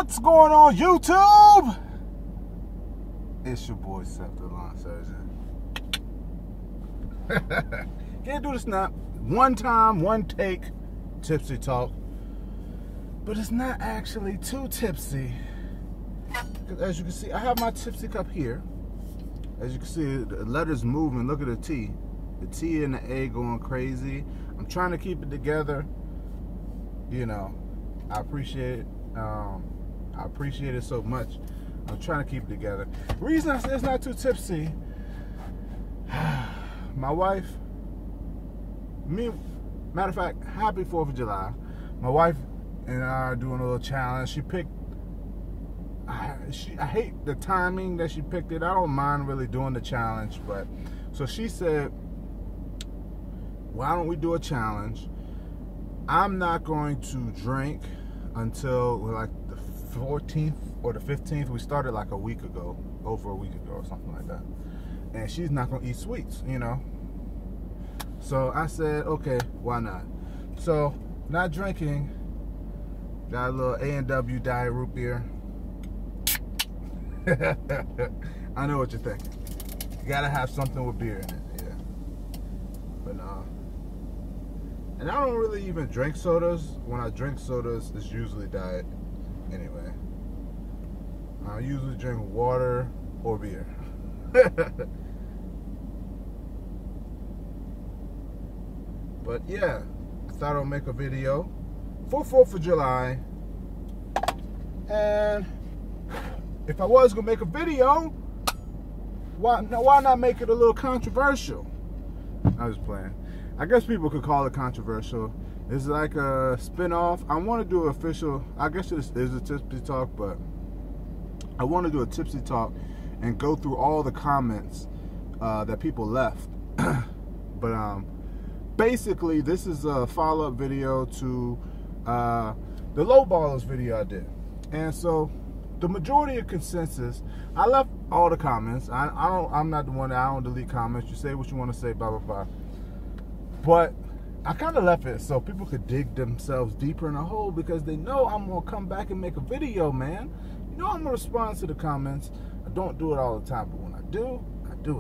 What's going on, YouTube? It's your boy, Seth the Lawn Surgeon. Can't do this now. One time, one take, tipsy talk. But it's not actually too tipsy. Because as you can see, I have my tipsy cup here. As you can see, the letters moving. Look at the T. The T and the A going crazy. I'm trying to keep it together. You know, I appreciate it. I appreciate it so much. I'm trying to keep it together. The reason I say it's not too tipsy, my wife, matter of fact, happy 4th of July. My wife and I are doing a little challenge. She picked, I hate the timing that she picked it. I don't mind really doing the challenge, but, so she said, why don't we do a challenge? I'm not going to drink until like the 14th or the 15th. We started like a week ago, over a week ago or something like that. And she's not gonna eat sweets, you know. So I said, okay, why not? So, not drinking. Got a little A&W Diet Root Beer. I know what you're thinking. You gotta have something with beer in it, yeah. But no. And I don't really even drink sodas. When I drink sodas, it's usually diet anyway. I usually drink water or beer. But yeah, I thought I'd make a video for 4th of July. And if I was gonna make a video, why not make it a little controversial? I was playing. I guess people could call it controversial. It's like a spin-off. I want to do an official, I guess this is a tipsy talk, but I want to do a tipsy talk and go through all the comments that people left. But basically, this is a follow-up video to the Lowballers video I did. And so, the majority of consensus, I left all the comments. I'm not the one that I don't delete comments. You say what you want to say, blah, blah, blah. But I kind of left it so people could dig themselves deeper in a hole, because they know I'm going to come back and make a video, man. You know I'm going to respond to the comments. I don't do it all the time, but when I do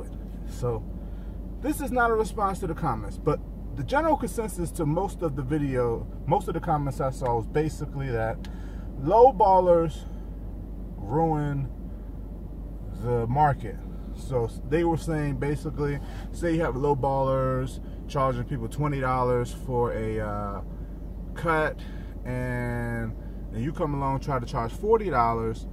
it. So this is not a response to the comments, but the general consensus to most of the comments I saw was basically that Lowballers ruin the market. So they were saying, basically, say you have Lowballers charging people $20 for a cut, and you come along and try to charge $40.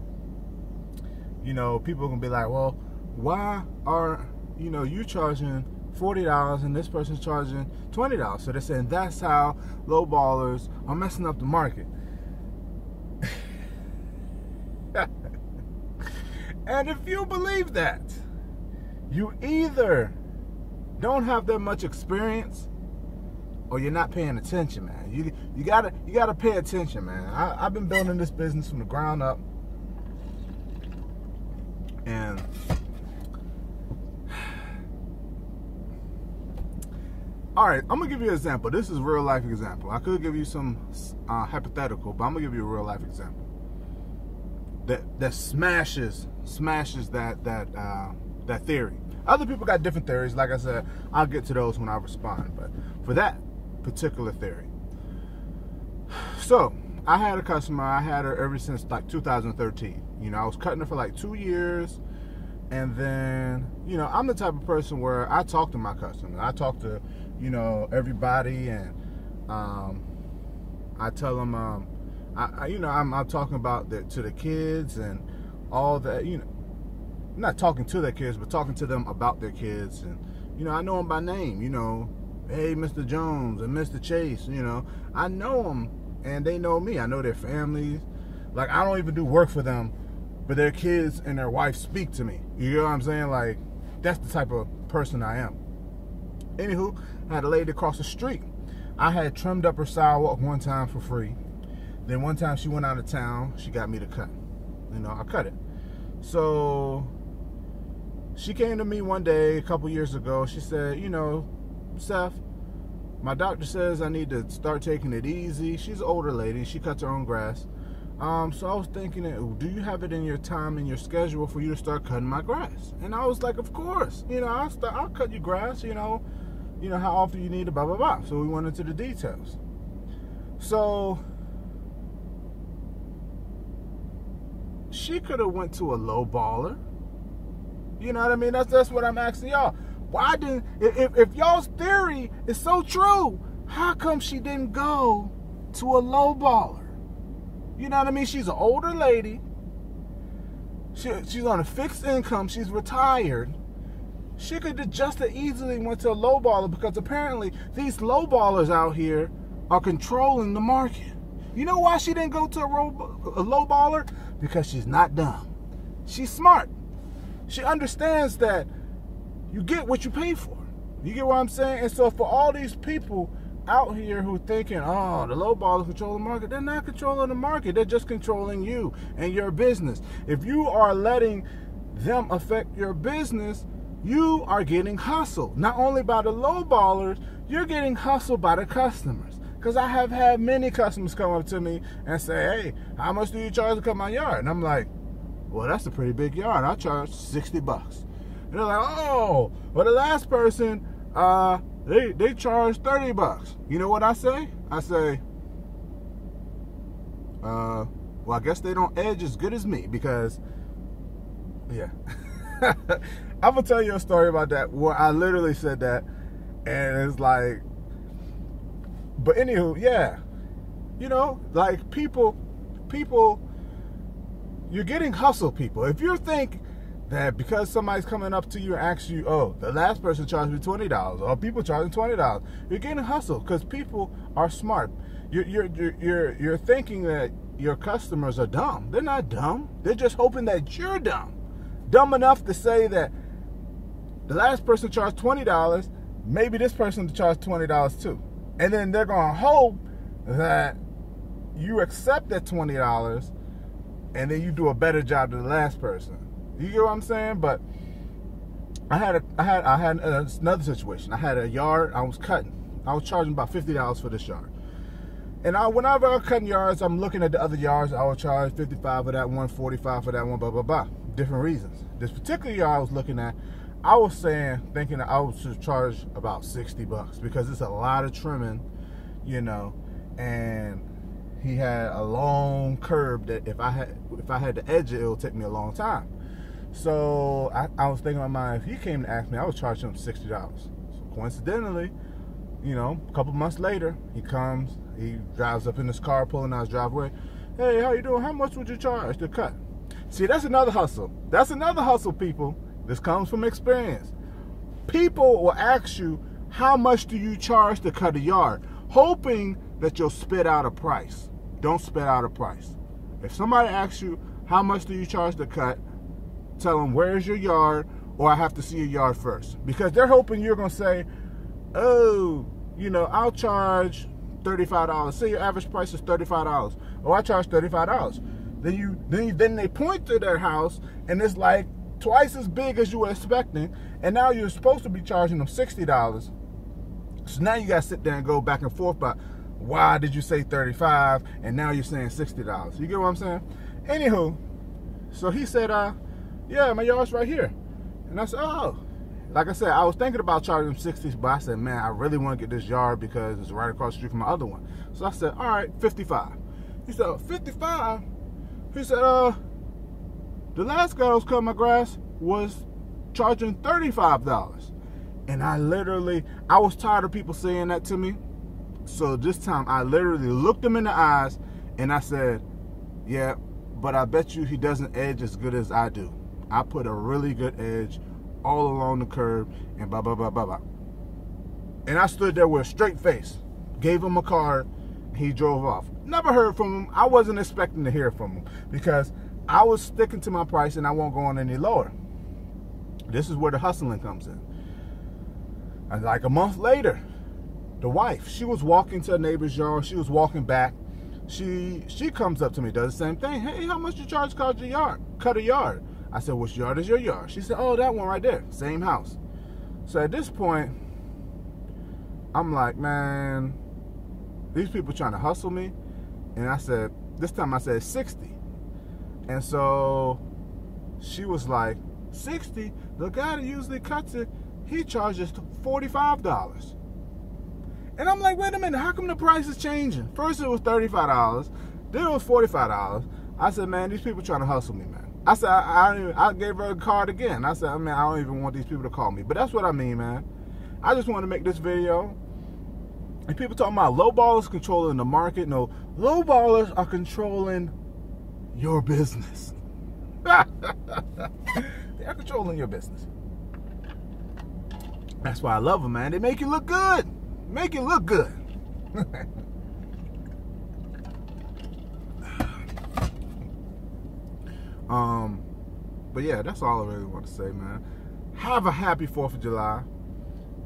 You know, people are gonna be like, well, why are you charging $40 and this person's charging $20? So they're saying that's how Lowballers are messing up the market. And if you believe that, you either don't have that much experience, or you're not paying attention, man. You gotta pay attention, man. I've been building this business from the ground up, and all right, I'm gonna give you an example. This is a real life example. I could give you some hypothetical, but I'm gonna give you a real life example that smashes that theory. Other people got different theories. Like I said, I'll get to those when I respond. But for that particular theory, so I had a customer. I had her ever since like 2013. You know, I was cutting her for like 2 years, and then I'm the type of person where I talk to my customers. I talk to everybody, and I tell them I'm talking about to the kids and all that. Not talking to their kids, but talking to them about their kids. And, I know them by name, hey, Mr. Jones and Mr. Chase, I know them and they know me. I know their families. Like, I don't even do work for them, but their kids and their wife speak to me. You know what I'm saying? Like, that's the type of person I am. Anywho, I had a lady across the street. I had trimmed up her sidewalk one time for free. Then one time she went out of town, she got me to cut. I cut it. So she came to me one day a couple years ago. She said, Seth, my doctor says I need to start taking it easy. She's an older lady. She cuts her own grass. So I was thinking, do you have it in your time, in your schedule for you to start cutting my grass? And I was like, of course. I'll cut your grass, how often you need it, blah, blah, blah. So we went into the details. So she could have went to a low baller. You know what I mean? That's what I'm asking y'all. Why didn't, if y'all's theory is so true, how come she didn't go to a low baller? You know what I mean? She's an older lady. She's on a fixed income. She's retired. She could have just as easily went to a low baller, because apparently these low ballers out here are controlling the market. You know why she didn't go to a low baller? Because she's not dumb. She's smart. She understands that you get what you pay for. You get what I'm saying? And so for all these people out here who thinking, oh, the low ballers control the market, they're not controlling the market. They're just controlling you and your business. If you are letting them affect your business, you are getting hustled. Not only by the low ballers, you're getting hustled by the customers. Because I have had many customers come up to me and say, hey, how much do you charge to cut my yard? And I'm like, well, that's a pretty big yard. I charge $60. And they're like, oh, well, the last person, they charge $30. You know what I say? I say, well, I guess they don't edge as good as me, because, yeah. I'm going to tell you a story about that where I literally said that, and it's like, but anywho, yeah. Like people, you're getting hustle, people. If you think that because somebody's coming up to you and asks you, oh, the last person charged me $20, or people charging $20, you're getting hustled, because people are smart. You're thinking that your customers are dumb. They're not dumb. They're just hoping that you're dumb. Dumb enough to say that the last person charged $20, maybe this person charged $20 too. And then they're going to hope that you accept that $20 and then you do a better job than the last person. You get what I'm saying? But I had another situation. I had a yard I was cutting. I was charging about $50 for this yard. And whenever I'm cutting yards, I'm looking at the other yards. I would charge $55 for that one, $45 for that one, blah, blah, blah. Different reasons. This particular yard I was looking at, I was thinking that I would charge about $60 because it's a lot of trimming, and he had a long curb that if I had to edge it, it would take me a long time. So I was thinking in my mind, if he came to ask me, I would charge him $60. So coincidentally, a couple months later, he comes, he drives up in his car, pulling out his driveway. Hey, how you doing? How much would you charge to cut? See, that's another hustle. That's another hustle, people. This comes from experience. People will ask you, how much do you charge to cut a yard? Hoping that you'll spit out a price. Don't spit out a price. If somebody asks you, how much do you charge to cut? Tell them, where's your yard? Or I have to see your yard first. Because they're hoping you're going to say, oh, I'll charge $35. Say your average price is $35. Oh, I charge $35. Then they point to their house, and it's like twice as big as you were expecting, and now you're supposed to be charging them $60. So now you got to sit there and go back and forth about, why did you say $35 and now you're saying $60? You get what I'm saying? Anywho, so he said, yeah, my yard's right here. And I said, oh. Like I said, I was thinking about charging him $60, but I said, man, I really want to get this yard because it's right across the street from my other one. So I said, all right, $55. He said, $55? He said, the last guy who was cutting my grass was charging $35. And I was tired of people saying that to me. So this time I literally looked him in the eyes and I said, yeah, but I bet you he doesn't edge as good as I do. I put a really good edge all along the curb and blah, blah, blah, blah, blah. And I stood there with a straight face, gave him a card, and he drove off. Never heard from him. I wasn't expecting to hear from him because I was sticking to my price and I won't go on any lower. This is where the hustling comes in. And like a month later, the wife, she was walking to a neighbor's yard. She was walking back. She comes up to me, does the same thing. Hey, how much you charge to cut a yard? I said, which yard is your yard? She said, oh, that one right there. Same house. So at this point, I'm like, man, these people trying to hustle me. And I said, This time I said 60. And so she was like, 60? The guy that usually cuts it, he charges $45. And I'm like, wait a minute, how come the price is changing? First it was $35, then it was $45. I said, man, these people trying to hustle me, man. I said, I gave her a card again. I said, man, I don't even want these people to call me. But that's what I mean, man. I just want to make this video. And people talking about low ballers controlling the market. No, low ballers are controlling your business. They're controlling your business. That's why I love them, man. They make you look good. Make it look good. But yeah, that's all I really want to say, man. Have a happy 4th of July.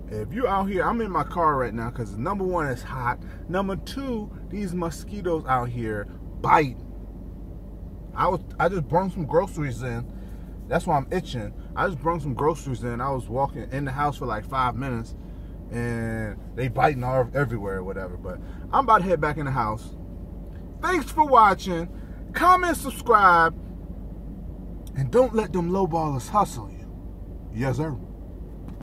If you out here, I'm in my car right now because number one, it's hot. Number two, these mosquitoes out here biting. I just brought some groceries in. That's why I'm itching. I just brought some groceries in. I was walking in the house for like 5 minutes, and they biting all everywhere or whatever. But I'm about to head back in the house. Thanks for watching. Comment, subscribe, and don't let them low ballers hustle you. Yes, sir.